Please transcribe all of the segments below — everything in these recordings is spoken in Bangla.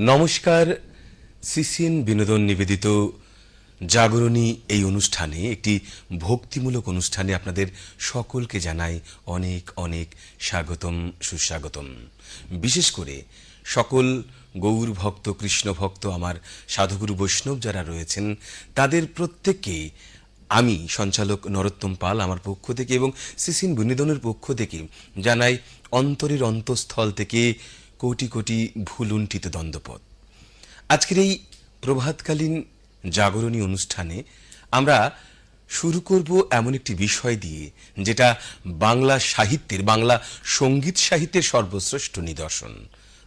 নমস্কার। সিসিএন বিনোদন নিবেদিত জাগরণী এই অনুষ্ঠানে, একটি ভক্তিমূলক অনুষ্ঠানে আপনাদের সকলকে জানাই অনেক অনেক স্বাগতম, সুস্বাগতম। বিশেষ করে সকল গৌর ভক্ত, কৃষ্ণ ভক্ত, আমার সাধুগুরু বৈষ্ণব যারা রয়েছেন, তাদের প্রত্যেককে আমি সঞ্চালক নরোত্তম পাল আমার পক্ষ থেকে এবং সিসিএন বিনোদনের পক্ষ থেকে জানাই অন্তরের অন্তঃস্থল থেকে কোটি কোটি ভুলুণ্ঠিত দণ্ডপদ। আজকের এই প্রভাতকালীন জাগরণী অনুষ্ঠানে আমরা শুরু করব এমন একটি বিষয় দিয়ে, যেটা বাংলা সাহিত্যের, বাংলা সঙ্গীত সাহিত্যের সর্বশ্রেষ্ঠ নিদর্শন।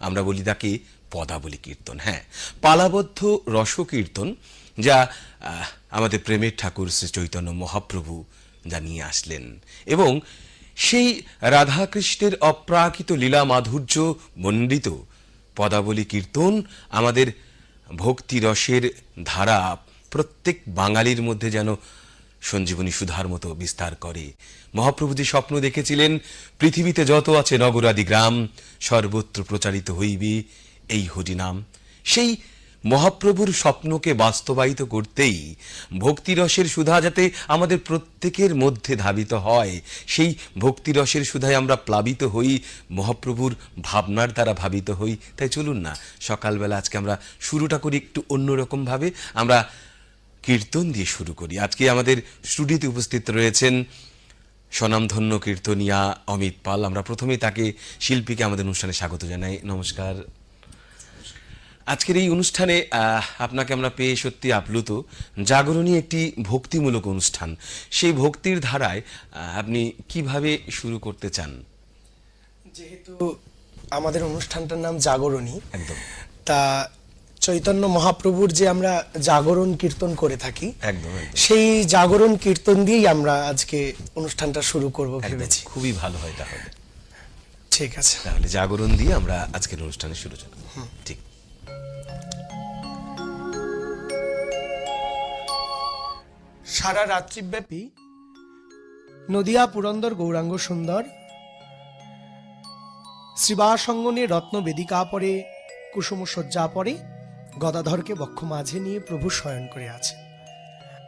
আমরা বলি তাকে পদাবলী কীর্তন। হ্যাঁ, পালাবদ্ধ রসকীর্তন, যা আমাদের প্রেমের ঠাকুর শ্রী চৈতন্য মহাপ্রভু যা নিয়ে আসলেন, এবং সেই রাধাকৃষ্ণের অপ্রাকৃত লীলা মাধুর্য মণ্ডিত পদাবলী কীর্তন আমাদের ভক্তি রসের ধারা প্রত্যেক বাঙালির মধ্যে যেন সঞ্জীবনী সুধার মতো বিস্তার করে। মহাপ্রভু যে স্বপ্ন দেখেছিলেন, পৃথিবীতে যত আছে নগরাদি গ্রাম, সর্বত্র প্রচারিত হইবে এই হরিনাম, সেই মহাপ্রভুর স্বপ্নকে বাস্তবায়িত করতেই ভক্তিরসের সুধা যাতে আমাদের প্রত্যেকের মধ্যে ধাবিত হয়, সেই ভক্তিরসের সুধায় আমরা প্লাবিত হই, মহাপ্রভুর ভাবনার দ্বারা ভাবিত হই। তাই চলুন না, সকালবেলা আজকে আমরা শুরুটা করি একটু অন্যরকমভাবে। আমরা কীর্তন দিয়ে শুরু করি। আজকে আমাদের স্টুডিওতে উপস্থিত রয়েছেন স্বনামধন্য কীর্তনিয়া অমিত পাল। আমরা প্রথমেই তাকে, শিল্পীকে আমাদের অনুষ্ঠানে স্বাগত জানাই। নমস্কার। আজকের এই অনুষ্ঠানে আপনাকে আমরা পেয়ে সত্যি আপ্লুত। জাগরণী একটি ভক্তিমূলক অনুষ্ঠান, সেই ভক্তির ধারায় আপনি কিভাবে শুরু করতে চান? যেহেতু আমাদের অনুষ্ঠানটার নাম জাগরণী, একদম, তা চৈতন্য মহাপ্রভুর যে আমরা জাগরণ কীর্তন করে থাকি, একদম সেই জাগরণ কীর্তন দিয়েই আমরা আজকে অনুষ্ঠানটা শুরু করব ভেবেছি। খুবই ভালো হয় তাহলে। ঠিক আছে, তাহলে জাগরণ দিয়ে আমরা আজকের অনুষ্ঠানে শুরু করব। ঠিক। সারা রাত্রিব্যাপী নদিয়া পুরন্দর গৌরাঙ্গ সুন্দর শ্রীবাসঙ্গনে রত্ন বেদিকা পরে, কুসুম শয্যা পরে, গদাধরকে বক্ষ মাঝে নিয়ে প্রভু শয়ন করে আছে।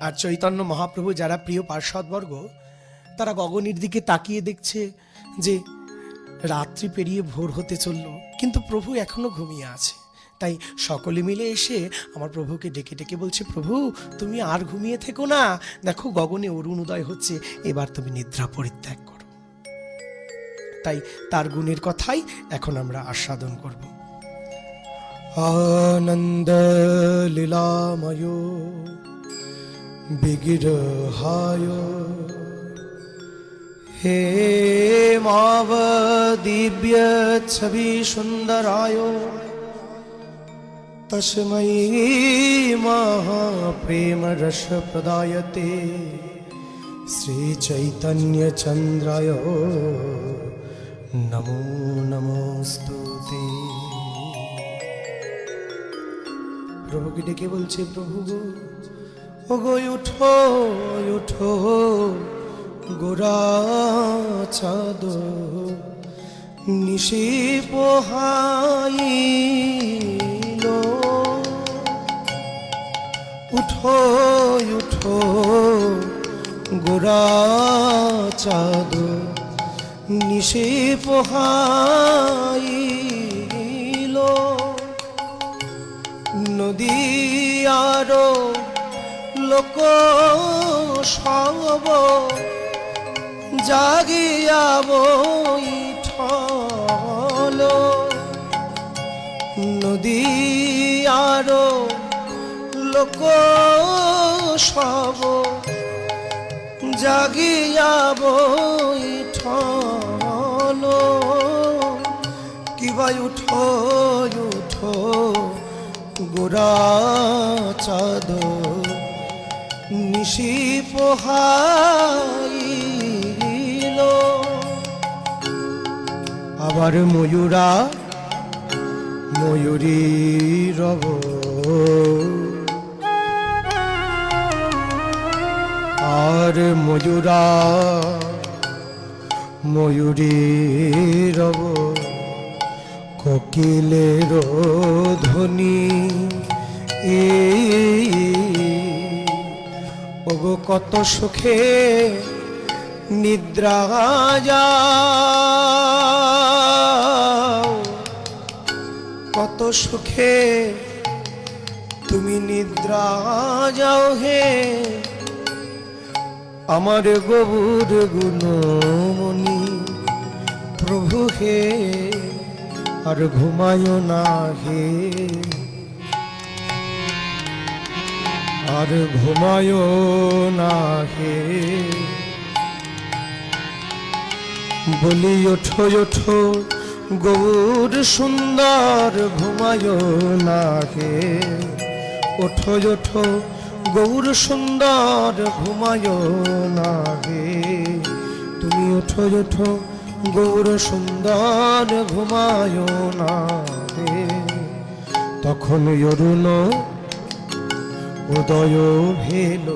আর চৈতন্য মহাপ্রভু যারা প্রিয় পার্শ্বদবর্গ, তারা গগনের দিকে তাকিয়ে দেখছে যে রাত্রি পেরিয়ে ভোর হতে চলল, কিন্তু প্রভু এখনো ঘুমিয়ে আছে। তাই সকলে মিলে এসে আমার প্রভুকে ডেকে ডেকে বলছে, প্রভু তুমি আর ঘুমিয়ে থেকো না, দেখো গগনে অরুণোদয় হচ্ছে, এবার তুমি নিদ্রা পরিত্যাগ করো। তাই তার গুণের কথাই এখন আমরা আস্বাদন করব। আনন্দ লীলাময় বিগ্রহায় হে মাব দিব্য ছবি সুন্দরায় তস্मै महाप्रेम रस प्रदायते श्री चैतन्य चंद्राय नमो नमोस्तुते। প্রভুকে ডেকে বলছে, প্রভু গো, ও গো উঠো উঠো গোরা চাঁদ নিশি পোহাই, উঠো উঠো গোরা চাঁদ নিশি পোহাইল, নদী আর লোক সব জাগিয়া বৈঠল, নদী আর লোক সব জাগিয়া বৈঠল, কিবা উঠো উঠো গোরা চাঁদ নিশি পোহাইল। আবার ময়ূরা ময়ূরী রব, আর ময়ূরা ময়ূরী রব কোকিলের ধ্বনি ওগো কত সুখে নিদ্রা যাও, কত সুখে তুমি নিদ্রা যাও হে আমার গৌর গুণমণি প্রভু হে, আর ঘুমায় না হে, আর ঘুমায় না হে। বলি ওঠো ওঠো গৌর সুন্দর ঘুমায় না হে, ওঠো ওঠো গৌর সুন্দর ঘুমায় না হে, তুমি ওঠো ওঠো গৌর সুন্দর ঘুমায় না হে। তখন অরুণ উদয় ভেল,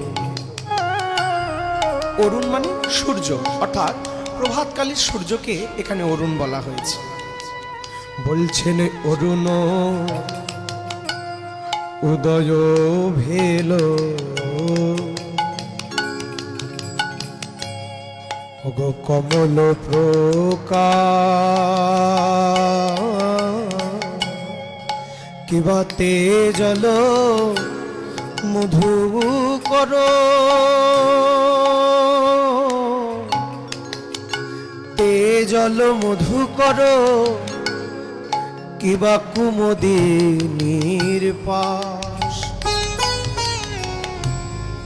অরুণ মানে সূর্য, অর্থাৎ প্রভাতকালীর সূর্যকে এখানে অরুণ বলা হয়েছে। বলছেন অরুণ উদয় ভেল, ওগো কমল প্রকাশ কিবা তেজল মধু কর, তেজল মধু কর কিবা কুমুদিনীর পাশ।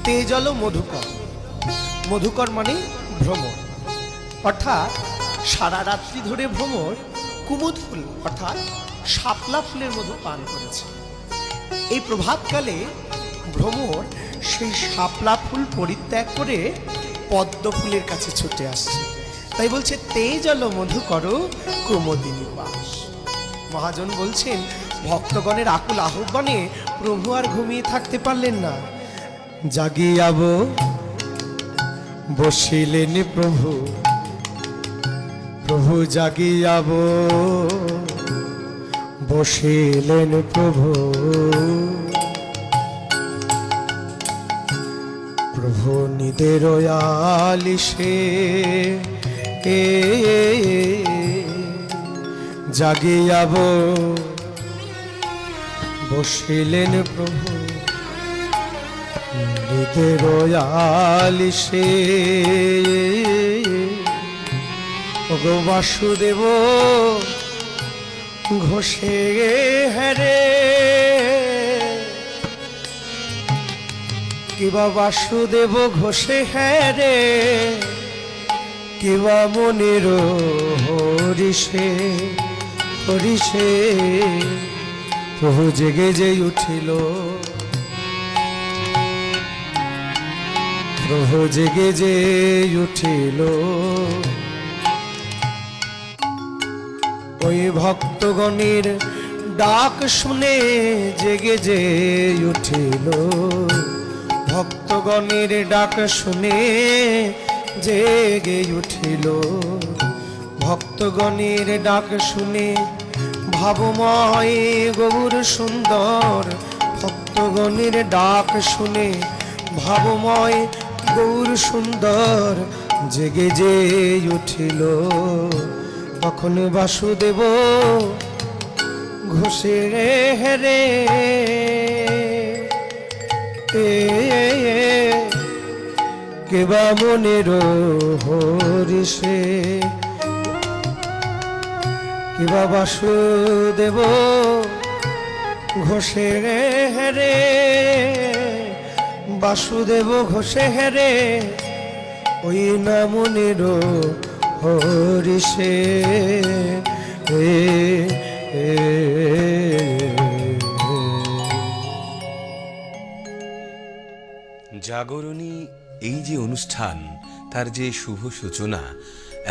তেজল মধুকর, মধুকর মানে ভ্রমর, অর্থাৎ সারা রাত্রি ধরে ভ্রমর কুমুদ ফুল অর্থাৎ শাপলা ফুলের মধু পান করেছে। এই প্রভাতকালে ভ্রমর সেই শাপলা ফুল পরিত্যাগ করে পদ্ম ফুলের কাছে ছুটে আসছে, তাই বলছে তেজল মধু করো কুমুদিনী পাশ। মহাজন বলছেন ভক্তগণের আকুল আহ্বানে প্রভু আর ঘুমিয়ে থাকতে পারলেন না। জাগিয়াব বসিলেন প্রভু, প্রভু জাগিয়াব বসিলেন প্রভু, প্রভু নিদের আলিশে জাগিয়াব বসিলেন প্রভু, নিদের আলিশে ওগো বাসুদেব ঘোষে হেরে, কিবা বাসুদেব ঘোষে হেরে কিবা মনের হরিষে হরিষে। প্রভু জেগে যে উঠিল, প্রভু জেগে যে উঠিল, ওই ভক্তগণের ডাক শুনে জেগে যে উঠিল, ভক্তগণের ডাক শুনে জেগে উঠিল, ভক্তগণের ডাক শুনে ভাবময় গৌর সুন্দর, ভক্তগণের ডাক শুনে ভাবময় গৌর সুন্দর জেগে যে উঠিল। তখন বাসুদেব ঘোষে হেরে কেবা মনের হরিষে, কেবা বাসুদেব ঘোষে হেরে, বাসুদেব ঘোষে হেরে ওই না মনের হরিষে। জাগরণী এই যে অনুষ্ঠান, তার যে শুভ সূচনা,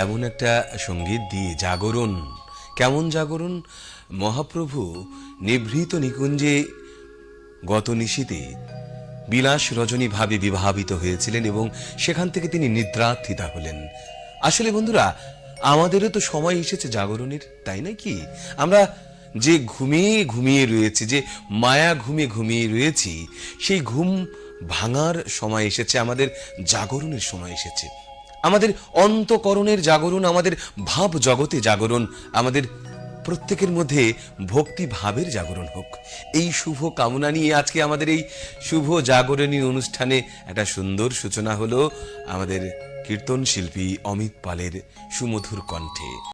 এমন একটা সঙ্গীত দিয়ে জাগরণ, কেমন জাগরণ? মহাপ্রভু নিভৃত নিকুঞ্জে গত নিশীতে বিলাস রজনী ভাবে বিভাবিত হয়েছিলেন এবং সেখান থেকে তিনি নিদ্রার্থিতা হলেন। আসলে বন্ধুরা, আমাদেরও তো সময় এসেছে জাগরণের, তাই নয় কি? আমরা যে ঘুমিয়ে ঘুমিয়ে রয়েছে, যে মায়া ঘুমে ঘুমিয়ে রয়েছি, সেই ঘুম ভাঙার সময় এসেছে, আমাদের জাগরণের সময় এসেছে। আমাদের অন্তকরণের জাগরণ, আমাদের ভাব জগতে জাগরণ, আমাদের প্রত্যেকের মধ্যে ভক্তি ভাবের জাগরণ হোক, এই শুভ কামনা নিয়ে আজকে আমাদের এই শুভ জাগরণী অনুষ্ঠানে একটা সুন্দর সূচনা হলো আমাদের কীর্তন শিল্পী অমিত পালের সুমধুর কণ্ঠে।